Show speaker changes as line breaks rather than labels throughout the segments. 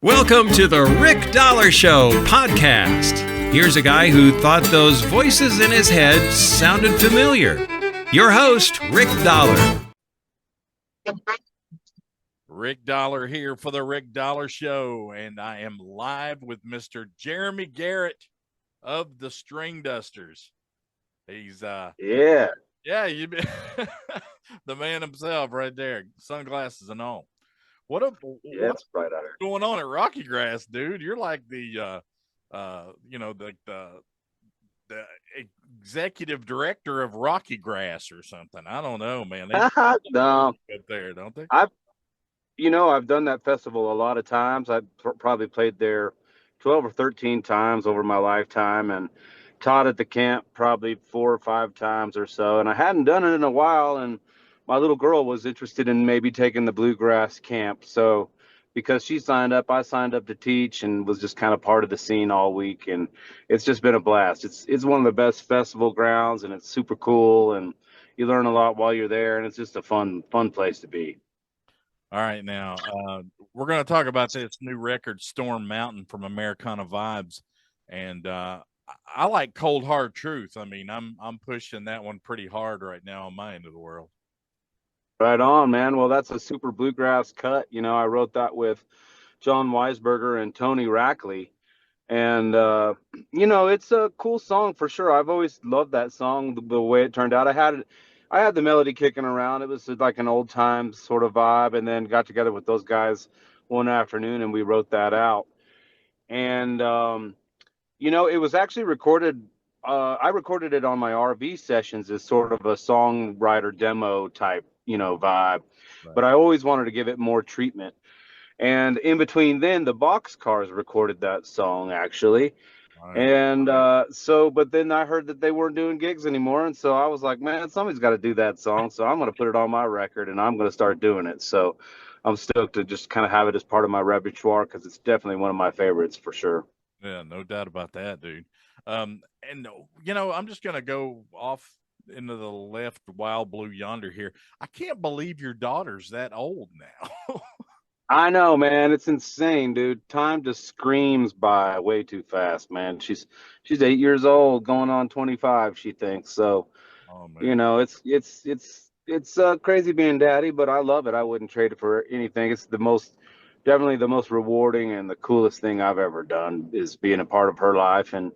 Welcome to the Rick Dollar Show podcast. Here's a guy who thought those voices in his head sounded familiar. Your host, Rick Dollar.
Rick Dollar here for the Rick Dollar Show, and I am live with Mr. Jeremy Garrett of the String Dusters. He's
yeah,
you the man himself right there, sunglasses and all.
That's
what's
right on it.
going on at RockyGrass, dude? You're like the executive director of RockyGrass or something. I don't know, man. They
no,
up there, don't they?
I've done that festival a lot of times. I've probably played there 12 or 13 times over my lifetime, and taught at the camp probably 4 or 5 times or so. And I hadn't done it in a while, and my little girl was interested in maybe taking the bluegrass camp. So because she signed up, I signed up to teach and was just kind of part of the scene all week. And it's just been a blast. It's one of the best festival grounds, and it's super cool, and you learn a lot while you're there, and it's just a fun place to be.
All right, now we're going to talk about this new record, Storm Mountain, from Americana Vibes, and I like Cold Hard Truth. I mean, I'm pushing that one pretty hard right now on my end of the world.
Right on, man. Well, that's a super bluegrass cut. You know, I wrote that with John Weisberger and Tony Rackley, and it's a cool song for sure. I've always loved that song, the way it turned out. I had the melody kicking around. It was like an old time sort of vibe, and then got together with those guys one afternoon and we wrote that out. And it was actually recorded. I recorded it on my RV sessions as sort of a songwriter demo type, vibe. Right. But I always wanted to give it more treatment. And in between then, the Boxcars recorded that song actually. Right. And but then I heard that they weren't doing gigs anymore. And so I was like, man, somebody's got to do that song. So I'm going to put it on my record and I'm going to start doing it. So I'm stoked to just kind of have it as part of my repertoire, because it's definitely one of my favorites for sure.
Yeah, no doubt about that, dude. I'm just going to go off into the left wild blue yonder here. I can't believe your daughter's that old now.
I know, man. It's insane, dude. Time just screams by way too fast, man. She's 8 years old, going on 25, she thinks. So, it's crazy being daddy, but I love it. I wouldn't trade it for anything. It's definitely the most rewarding and the coolest thing I've ever done, is being a part of her life, and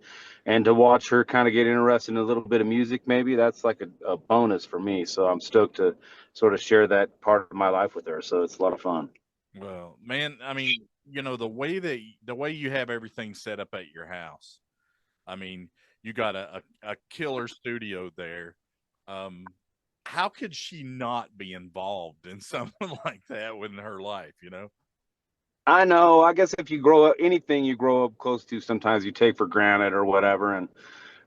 to watch her kind of get interested in a little bit of music. Maybe that's like a bonus for me. So I'm stoked to sort of share that part of my life with her. So it's a lot of fun.
Well, man, I mean, the way you have everything set up at your house, I mean, you got a killer studio there. How could she not be involved in something like that within her life,
I know. I guess if you grow up, anything you grow up close to, sometimes you take for granted or whatever. And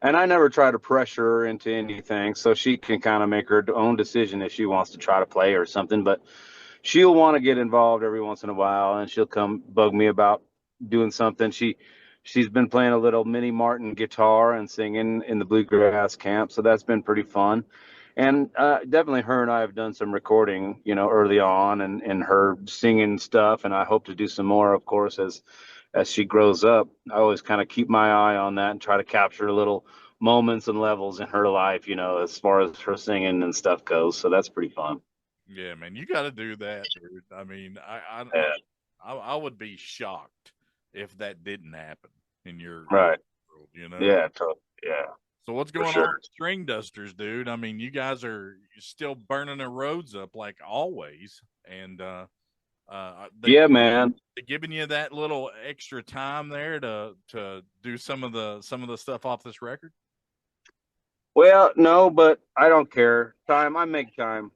I never try to pressure her into anything, so she can kind of make her own decision if she wants to try to play or something. But she'll want to get involved every once in a while, and she'll come bug me about doing something. She's been playing a little Minnie Martin guitar and singing in the bluegrass camp, so that's been pretty fun. And definitely her and I have done some recording, early on, and her singing stuff. And I hope to do some more, of course, as she grows up. I always kind of keep my eye on that and try to capture little moments and levels in her life, as far as her singing and stuff goes. So that's pretty fun.
Yeah, man, you got to do that, dude. I mean, I would be shocked if that didn't happen in your
right
world,
Yeah, totally. Yeah.
So what's going on with String Dusters, dude? I mean, you guys are still burning the roads up like always, and
yeah, man,
they're giving you that little extra time there to do some of the stuff off this record.
Well, no, but I don't care. I make time.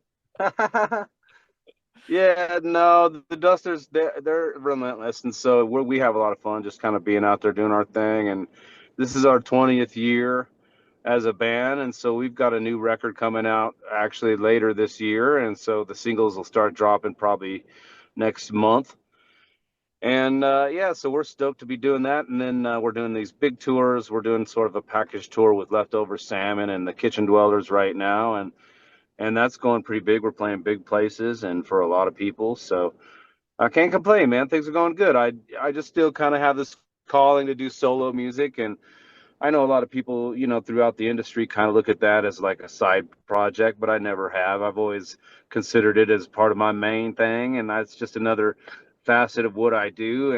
Yeah, no, the Dusters, they're relentless, and so we have a lot of fun just kind of being out there doing our thing. And this is our 20th year as a band, and so we've got a new record coming out actually later this year, and so the singles will start dropping probably next month. And so we're stoked to be doing that. And then we're doing these big tours. We're doing sort of a package tour with Leftover Salmon and the Kitchen Dwellers right now, and that's going pretty big. We're playing big places and for a lot of people. So I can't complain, man. Things are going good. I just still kind of have this calling to do solo music, and I know a lot of people, throughout the industry kind of look at that as like a side project, but I never have. I've always considered it as part of my main thing, and that's just another facet of what I do.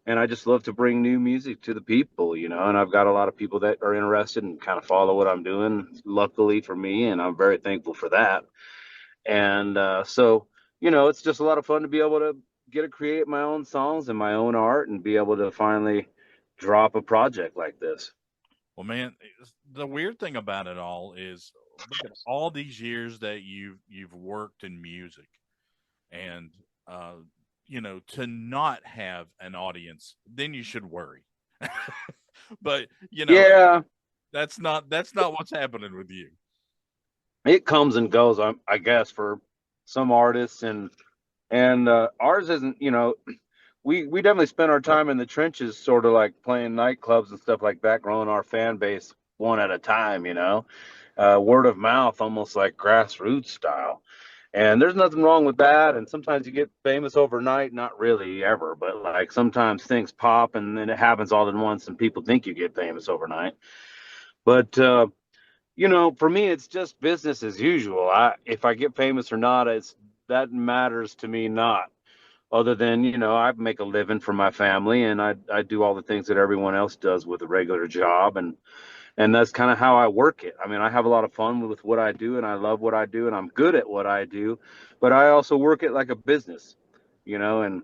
And I just love to bring new music to the people, and I've got a lot of people that are interested and kind of follow what I'm doing, luckily for me, and I'm very thankful for that. And so, it's just a lot of fun to be able to get to create my own songs and my own art and be able to finally drop a project like this.
Well, man, the weird thing about it all is look at all these years that you've worked in music, and uh, to not have an audience, then you should worry. But
Yeah,
that's not what's happening with you.
it comes and goes, I guess, for some artists, and ours isn't. We definitely spend our time in the trenches, sort of like playing nightclubs and stuff like that, growing our fan base one at a time. Word of mouth, almost like grassroots style. And there's nothing wrong with that. And sometimes you get famous overnight, not really ever, but like sometimes things pop and then it happens all at once and people think you get famous overnight. But for me, it's just business as usual. If I get famous or not, that matters to me not. Other than, I make a living for my family and I do all the things that everyone else does with a regular job. And that's kind of how I work it. I mean, I have a lot of fun with what I do and I love what I do and I'm good at what I do, but I also work it like a business, and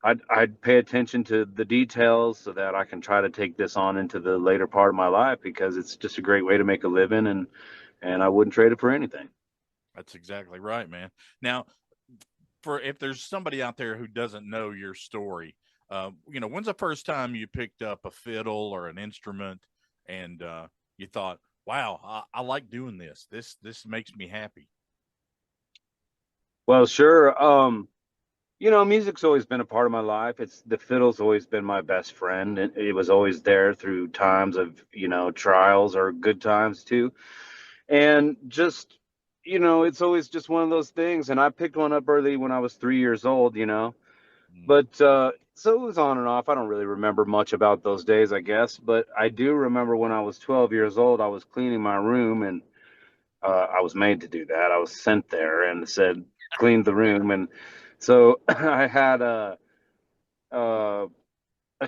I'd pay attention to the details so that I can try to take this on into the later part of my life because it's just a great way to make a living and I wouldn't trade it for anything.
That's exactly right, man. Now, for if there's somebody out there who doesn't know your story, when's the first time you picked up a fiddle or an instrument and you thought, "Wow, I like doing this. This makes me happy."
Well, sure. Music's always been a part of my life. The fiddle's always been my best friend. It was always there through times of, trials or good times too. And just, it's always just one of those things. And I picked one up early when I was 3 years old,
Mm.
but so it was on and off. I don't really remember much about those days, I guess. But I do remember when I was 12 years old, I was cleaning my room and I was made to do that. I was sent there and said, clean the room. And so I had uh, a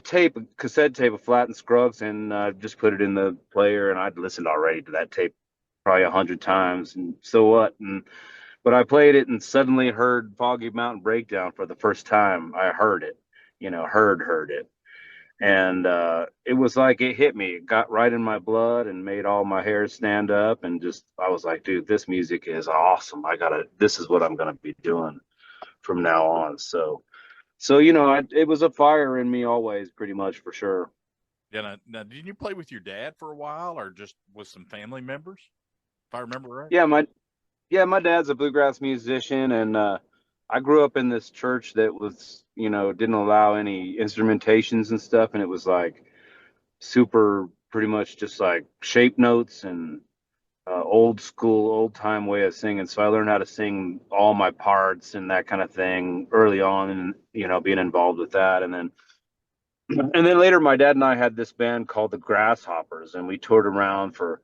tape, a cassette tape of Flat and Scruggs, and just put it in the player. And I'd listened already to that tape probably 100 times. And so what? But I played it and suddenly heard Foggy Mountain Breakdown for the first time. I heard it, heard it. And it was like it hit me. It got right in my blood and made all my hairs stand up. And just, I was like, dude, this music is awesome. This is what I'm going to be doing from now on. So it was a fire in me always, pretty much, for sure.
Yeah. Now, did you play with your dad for a while, or just with some family members? If I remember right.
Yeah, my dad's a bluegrass musician, and I grew up in this church that was, didn't allow any instrumentations and stuff, and it was like super, pretty much just like shape notes and old school, old time way of singing. So I learned how to sing all my parts and that kind of thing early on, and being involved with that, and then later, my dad and I had this band called the Grasshoppers, and we toured around for,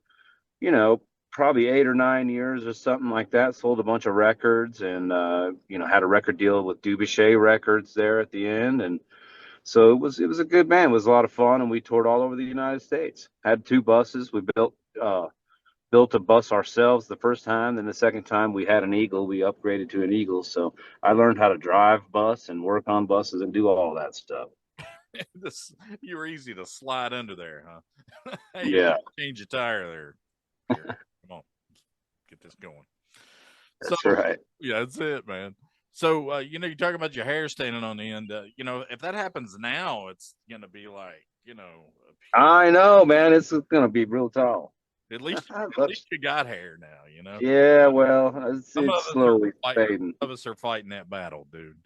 you know, probably 8 or 9 years or something like that. Sold a bunch of records, and had a record deal with Dubuchet Records there at the end, and so it was a good band. It was a lot of fun, and we toured all over the United States. Had two buses. We built a bus ourselves the first time. Then the second time we had an Eagle. We upgraded to an Eagle. So I learned how to drive bus and work on buses and do all that stuff.
You were easy to slide under there, huh? Hey,
Yeah,
change your tire there. Garrett. Come on, get this going. So,
that's right.
yeah, that's it, man. So, you're talking about your hair standing on end. If that happens now, it's gonna be like,
I know, man. It's gonna be real tall.
at least at
Look,
least you got hair now.
yeah, well, it's,
Some of
it's
us are
slowly
fighting.
fading.
Some of us are fighting that battle, dude.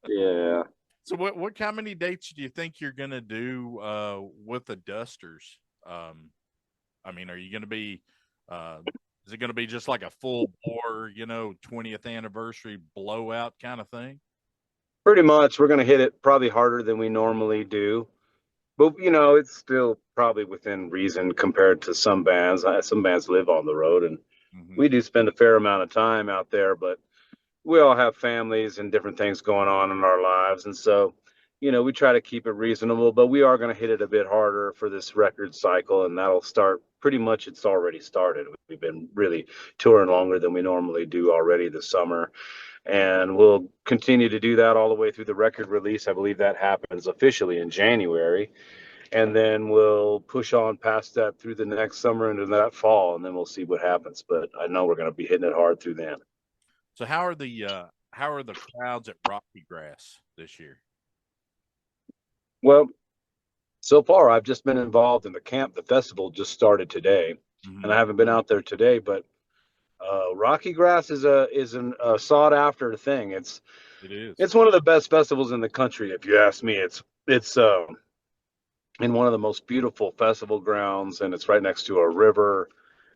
Yeah.
So, what how many dates do you think you're gonna do with the Dusters? I mean, are you gonna be Is it going to be just like a full bore, 20th anniversary blowout kind of thing?
Pretty much, we're going to hit it probably harder than we normally do. But, it's still probably within reason compared to some bands. Some bands live on the road, and
Mm-hmm.
we do spend a fair amount of time out there, but we all have families and different things going on in our lives. And so, we try to keep it reasonable, but we are going to hit it a bit harder for this record cycle. And that'll start pretty much, it's already started. We've been really touring longer than we normally do already this summer. And we'll continue to do that all the way through the record release. I believe that happens officially in January. And then we'll push on past that through the next summer into that fall, and then we'll see what happens. But I know we're going to be hitting it hard through then.
So how are the crowds at RockyGrass this year?
Well, so far I've just been involved in the camp. The festival just started today, and I haven't been out there today. But RockyGrass is a sought after thing.
It is.
It's one of the best festivals in the country, if you ask me. It's in one of the most beautiful festival grounds, and it's right next to a river.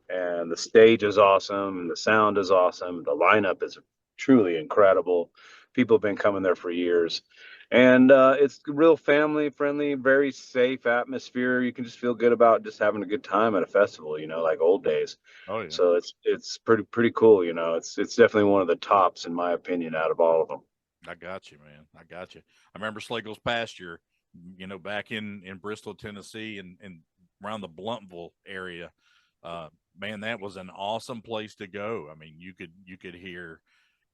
And the stage is awesome, and the sound is awesome. The lineup is truly incredible. People have been coming there for years, and it's real family friendly, very safe atmosphere. You can just feel good about just having a good time at a festival, like old days.
Oh yeah.
So it's pretty cool. It's definitely one of the tops in my opinion out of all of them.
I got you, man. I got you. I remember Slagle's pasture, back in Bristol, Tennessee, and around the Bluntville area. Man, that was an awesome place to go. I mean, you could hear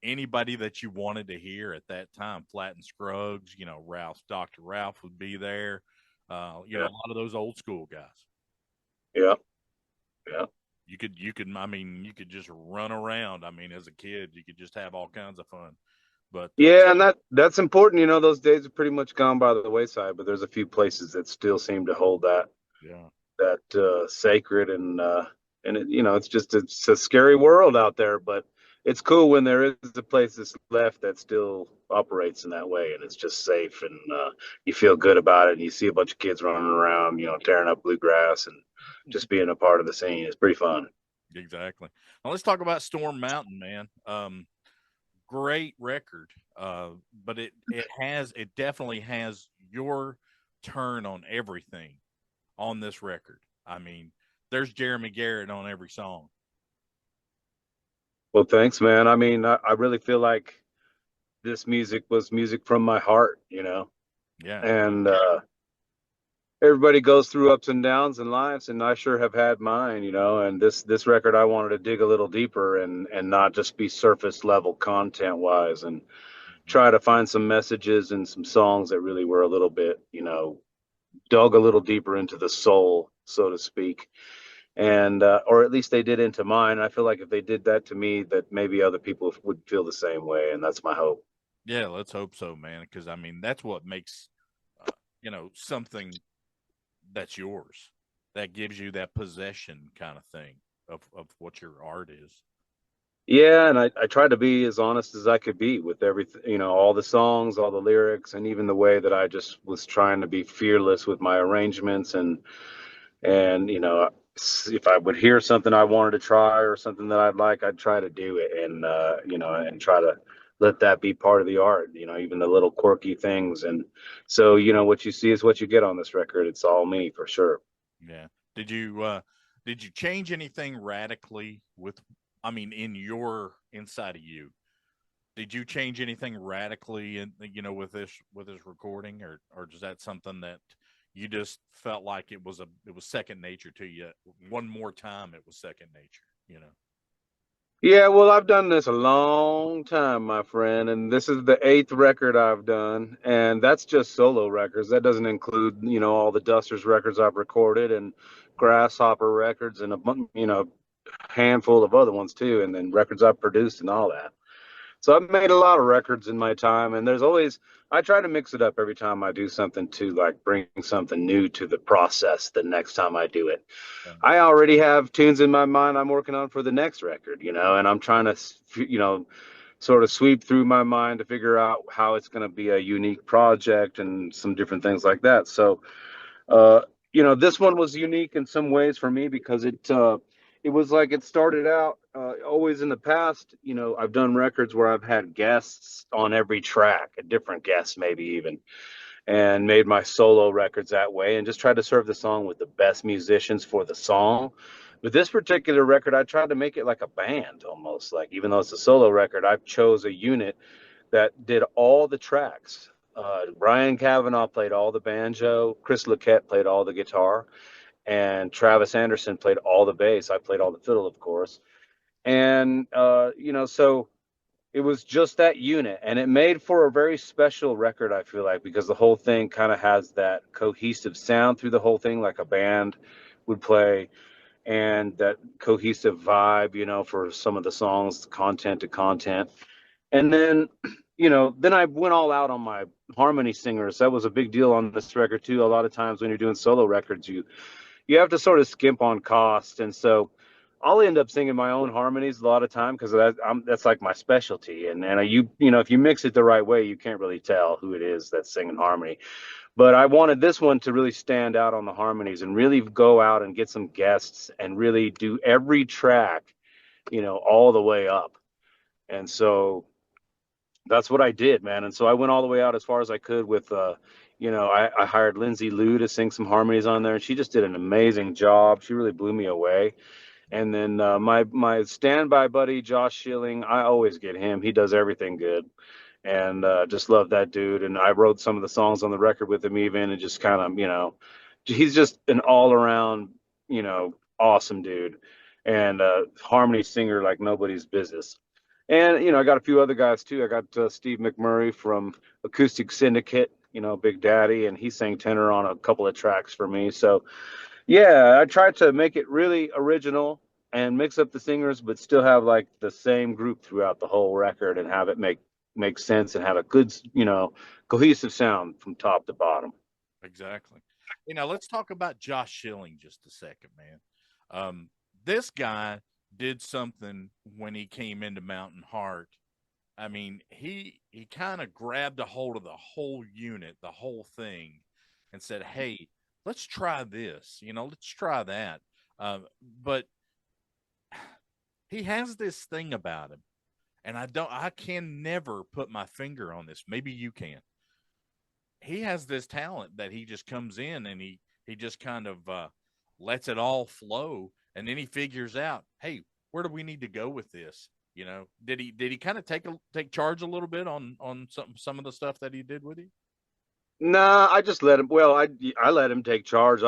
anybody that you wanted to hear at that time. Flat and Scruggs, Dr. Ralph would be there. A lot of those old school guys.
Yeah.
You could just run around. I mean, as a kid, you could just have all kinds of fun. But
yeah, and that's important. Those days are pretty much gone by the wayside, but there's a few places that still seem to hold that sacred, and it's a scary world out there, but it's cool when there is a place that's left that still operates in that way, and it's just safe, and you feel good about it, and you see a bunch of kids running around, tearing up bluegrass and just being a part of the scene. It's pretty fun.
Exactly. Now let's talk about Storm Mountain, man. Great record, but it definitely has your turn on everything on this record. I mean, there's Jeremy Garrett on every song.
Well, thanks, man. I mean, I really feel like this music was music from my heart,
Yeah.
And everybody goes through ups and downs in lives, and I sure have had mine, and this record, I wanted to dig a little deeper and not just be surface level content wise, and try to find some messages and some songs that really were a little bit, dug a little deeper into the soul, so to speak. And or at least they did into mine. I feel like if they did that to me, that maybe other people would feel the same way, and that's my hope.
Yeah, let's hope so, man, because I mean that's what makes something that's yours, that gives you that possession kind of thing of what your art is.
Yeah, and I tried to be as honest as I could be with everything, all the songs, all the lyrics, and even the way that I just was trying to be fearless with my arrangements, and if I would hear something I wanted to try or something that I'd try to do it, and and try to let that be part of the art, even the little quirky things. And so, what you see is what you get on this record. It's all me for sure.
Yeah. Did you change anything radically in your inside of you? Did you change anything radically with this recording, or is that something that you just felt like it was second nature to you? One more time, it was second nature,
Yeah, well, I've done this a long time, my friend, and this is the 8th record I've done, and that's just solo records. That doesn't include, all the Dusters records I've recorded, and Grasshopper records, and a handful of other ones too, and then records I've produced and all that. So I've made a lot of records in my time, and I try to mix it up every time I do something to like bring something new to the process the next time I do it. I already have tunes in my mind I'm working on for the next record, and I'm trying to, sort of sweep through my mind to figure out how it's going to be a unique project and some different things like that. So, this one was unique in some ways for me because it was like it started out always in the past. You know, I've done records where I've had guests on every track, a different guest, maybe even, and made my solo records that way and just tried to serve the song with the best musicians for the song. But this particular record, I tried to make it like a band almost. Like, even though it's a solo record, I chose a unit that did all the tracks. Brian Kavanaugh played all the banjo, Chris Lequette played all the guitar, and Travis Anderson played all the bass. I played all the fiddle, of course. And, so it was just that unit, and it made for a very special record, I feel like, because the whole thing kind of has that cohesive sound through the whole thing, like a band would play, and that cohesive vibe, for some of the songs, content to content. And then, then I went all out on my harmony singers. That was a big deal on this record too. A lot of times when you're doing solo records, you have to sort of skimp on cost, and so I'll end up singing my own harmonies a lot of time because that's like my specialty. And if you mix it the right way, you can't really tell who it is that's singing harmony. But I wanted this one to really stand out on the harmonies and really go out and get some guests and really do every track, all the way up. And so that's what I did, man. And so I went all the way out as far as I could with, I hired Lindsay Liu to sing some harmonies on there, and she just did an amazing job. She really blew me away. And then my standby buddy, Josh Schilling, I always get him. He does everything good. And just love that dude. And I wrote some of the songs on the record with him even, and just kind of, he's just an all around, awesome dude. And harmony singer like nobody's business. And, I got a few other guys too. I got Steve McMurray from Acoustic Syndicate, Big Daddy, and he sang tenor on a couple of tracks for me. So, yeah, I tried to make it really original and mix up the singers, but still have like the same group throughout the whole record and have it make sense and have a good, cohesive sound from top to bottom.
Exactly. Let's talk about Josh Schilling just a second, man. This guy did something when he came into Mountain Heart. I mean, he kind of grabbed a hold of the whole unit, the whole thing, and said, "Hey, let's try this. Let's try that." But he has this thing about him, and I can never put my finger on this. Maybe you can. He has this talent that he just comes in and he just kind of lets it all flow, and then he figures out, hey, where do we need to go with this? Did he kind of take charge a little bit on some of the stuff that he did with you?
Nah, I just let him. Well, I let him take charge.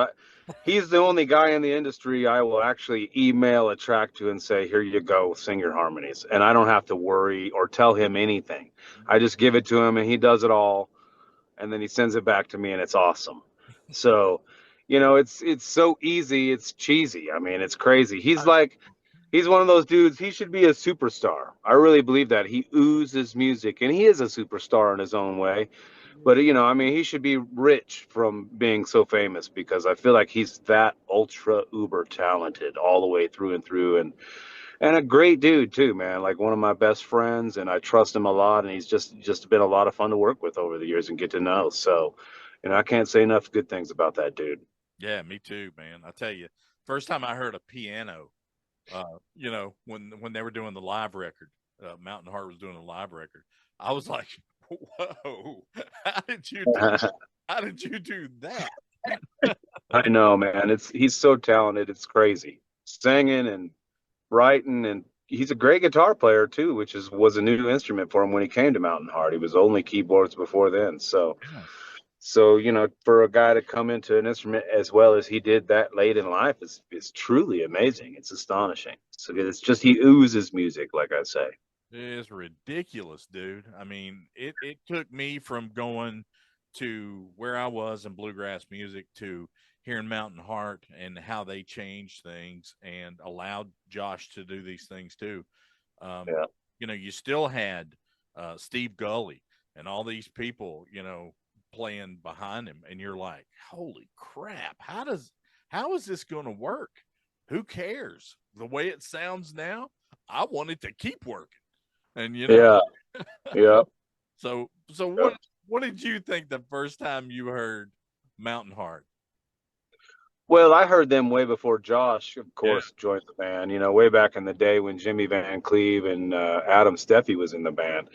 He's the only guy in the industry I will actually email a track to and say, "Here you go, sing your harmonies," and I don't have to worry or tell him anything. I just give it to him, and he does it all, and then he sends it back to me, and it's awesome. So, it's so easy. It's cheesy. I mean, it's crazy. He's one of those dudes. He should be a superstar. I really believe that. He oozes music, and he is a superstar in his own way. But, he should be rich from being so famous, because I feel like he's that ultra uber talented all the way through and through. And a great dude too, man. Like one of my best friends, and I trust him a lot. And he's just been a lot of fun to work with over the years and get to know. So, I can't say enough good things about that dude.
Yeah, me too, man. I tell you, first time I heard a piano, when they were doing the live record, Mountain Heart was doing a live record, I was like, whoa, how did you do that?
I know, man. He's so talented. It's crazy. Singing and writing, and he's a great guitar player too, which was a new instrument for him when he came to Mountain Heart. He was only keyboards before then. So, for a guy to come into an instrument as well as he did that late in life is truly amazing. It's astonishing. So it's just, he oozes music, like I say.
It's ridiculous, dude. I mean, it took me from going to where I was in bluegrass music to hearing Mountain Heart and how they changed things and allowed Josh to do these things too.
Yeah.
You still had Steve Gully and all these people, playing behind him, and you're like, holy crap, how is this going to work? Who cares? The way it sounds now, I want it to keep working. And
yeah.
So what did you think the first time you heard Mountain Heart?
Well, I heard them way before Josh, of
Yeah.
course, joined the band. Way back in the day when Jimmy Van Cleve and Adam Steffi was in the band.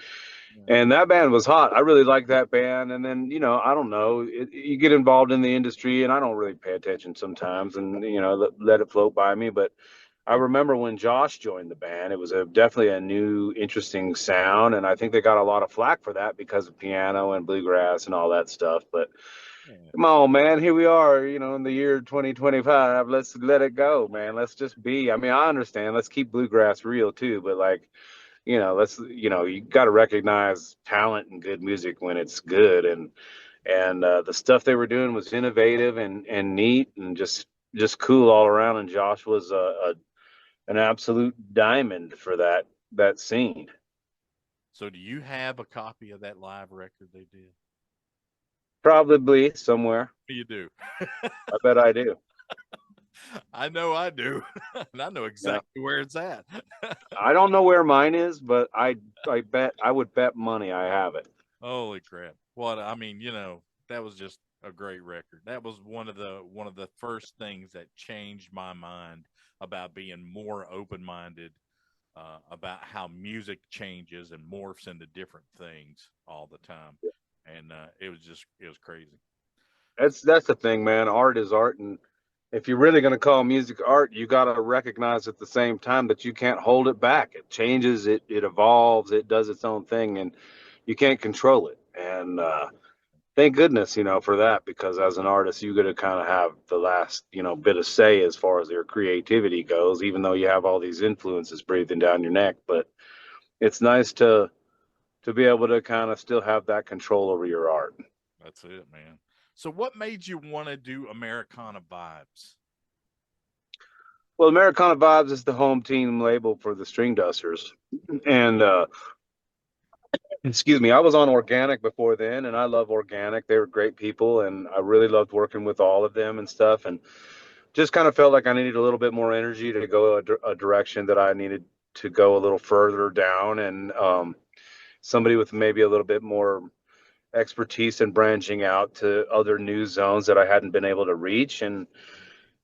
Yeah.
And that band was hot. I really liked that band. And then, I don't know, you get involved in the industry, and I don't really pay attention sometimes, and let it float by me. But I remember when Josh joined the band, it was definitely a new, interesting sound, and I think they got a lot of flack for that because of piano and bluegrass and all that stuff. But
Yeah.
come on, man, here we are, in the year 2025. Let's let it go, man. Let's just be. I mean, I understand. Let's keep bluegrass real too, but like, you got to recognize talent and good music when it's good, and the stuff they were doing was innovative and neat and just cool all around. And Josh was an absolute diamond for that scene.
So do you have a copy of that live record they did?
Probably somewhere.
You do.
I bet I do.
I know I do. And I know exactly where it's at.
I don't know where mine is, but I would bet money I have it.
Holy crap. Well, I mean, that was just a great record. That was one of the first things that changed my mind about being more open-minded about how music changes and morphs into different things all the time. And it was crazy.
That's the thing, man. Art is art, and if you're really going to call music art, you got to recognize at the same time that you can't hold it back. It changes, it evolves, it does its own thing, and you can't control it. And thank goodness, for that, because as an artist, you got to kind of have the last, bit of say as far as your creativity goes, even though you have all these influences breathing down your neck. But it's nice to be able to kind of still have that control over your art.
That's it, man. So what made you want to do Americana Vibes?
Well, Americana Vibes is the home team label for the String Dusters. And excuse me, I was on Organic before then, and I love Organic. They were great people, and I really loved working with all of them and stuff. And just kind of felt like I needed a little bit more energy to go a direction that I needed to go a little further down, and somebody with maybe a little bit more expertise in branching out to other new zones that I hadn't been able to reach. And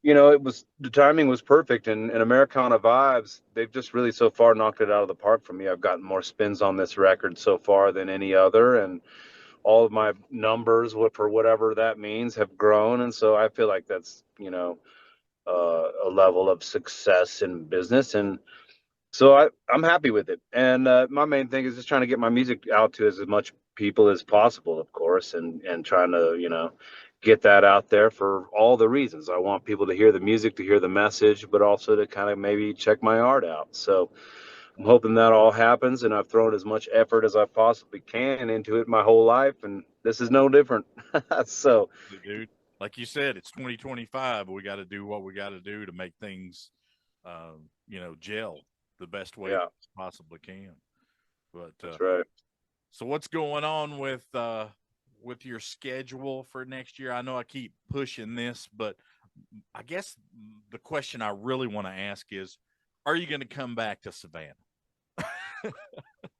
the timing was perfect. And Americana Vibes, they've just really so far knocked it out of the park for me. I've gotten more spins on this record so far than any other, and all of my numbers, for whatever that means, have grown. And so I feel like that's a level of success in business. And so I'm happy with it. And my main thing is just trying to get my music out to as much people as possible, of course, and trying to, get that out there for all the reasons. I want people to hear the music, to hear the message, but also to kind of maybe check my art out. So I'm hoping that all happens, and I've thrown as much effort as I possibly can into it my whole life, and this is no different. So,
Dude, like you said, it's 2025. We got to do what we got to do to make things, gel the best way we possibly can. But
that's right.
So what's going on with your schedule for next year? I know I keep pushing this, but I guess the question I really want to ask is, are you going to come back to Savannah?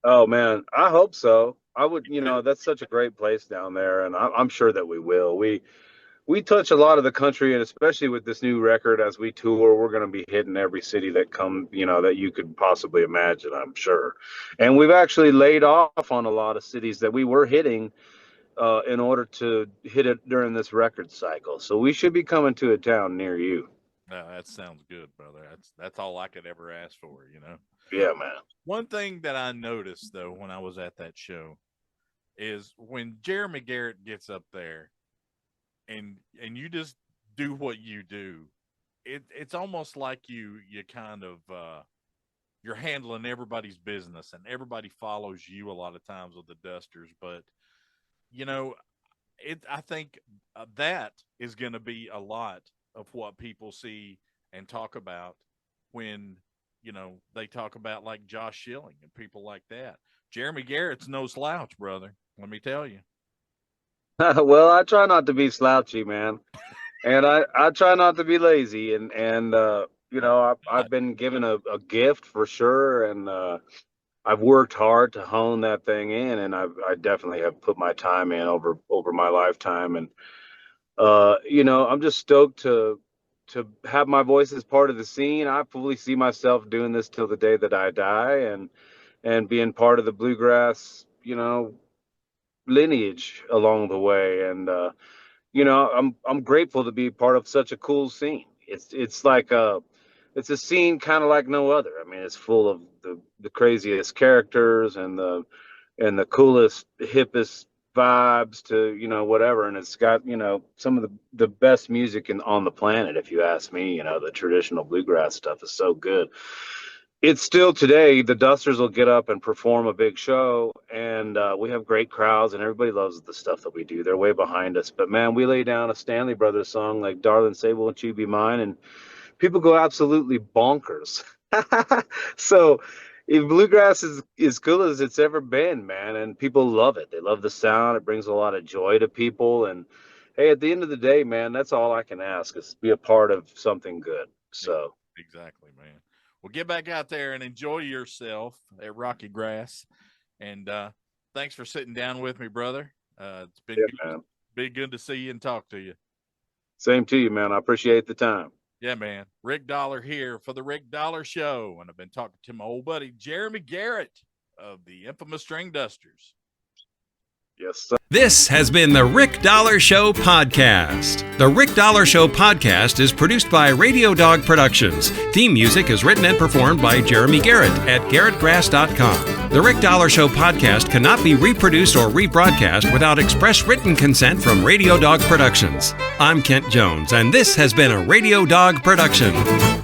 Oh man, I hope so. I would, that's such a great place down there, and I'm sure that we will. We touch a lot of the country, and especially with this new record, as we tour, we're going to be hitting every city that you could possibly imagine, I'm sure. And we've actually laid off on a lot of cities that we were hitting in order to hit it during this record cycle. So we should be coming to a town near you.
No, that sounds good, brother. That's all I could ever ask for,
Yeah, man.
One thing that I noticed though when I was at that show is when Jeremy Garrett gets up there and you just do what you do, it's almost like you kind of you're handling everybody's business, and everybody follows you a lot of times with the Dusters. But I think that is going to be a lot of what people see and talk about when they talk about like Josh Schilling and people like that. Jeremy Garrett's no slouch, brother. Let me tell you.
Well, I try not to be slouchy, man, and I try not to be lazy, and I've been given a gift for sure, and I've worked hard to hone that thing in, and I definitely have put my time in over my lifetime, and I'm just stoked to to have my voice as part of the scene. I fully see myself doing this till the day that I die, and being part of the bluegrass, lineage along the way. And I'm grateful to be part of such a cool scene. It's like it's a scene kind of like no other. I mean, it's full of the craziest characters and the coolest, hippest vibes to, whatever. And it's got, some of the best music on the planet, if you ask me. The traditional bluegrass stuff is so good. It's still today, the Dusters will get up and perform a big show, and we have great crowds, and everybody loves the stuff that we do. They're way behind us. But, man, we lay down a Stanley Brothers song like Darling Say Won't You Be Mine, and people go absolutely bonkers. So if bluegrass is as cool as it's ever been, man, and people love it. They love the sound. It brings a lot of joy to people. And, hey, at the end of the day, man, that's all I can ask is be a part of something good. So
exactly, man. Well, get back out there and enjoy yourself at RockyGrass. And thanks for sitting down with me, brother. It's been good to see you and talk to you.
Same to you, man. I appreciate the time.
Yeah, man. Rick Dollar here for the Rick Dollar Show. And I've been talking to my old buddy, Jeremy Garrett of the infamous String Dusters.
Yes, sir.
This has been the Rick Dollar Show podcast. The Rick Dollar Show podcast is produced by Radio Dog Productions. Theme music is written and performed by Jeremy Garrett at GarrettGrass.com. The Rick Dollar Show podcast cannot be reproduced or rebroadcast without express written consent from Radio Dog Productions. I'm Kent Jones, and this has been a Radio Dog production.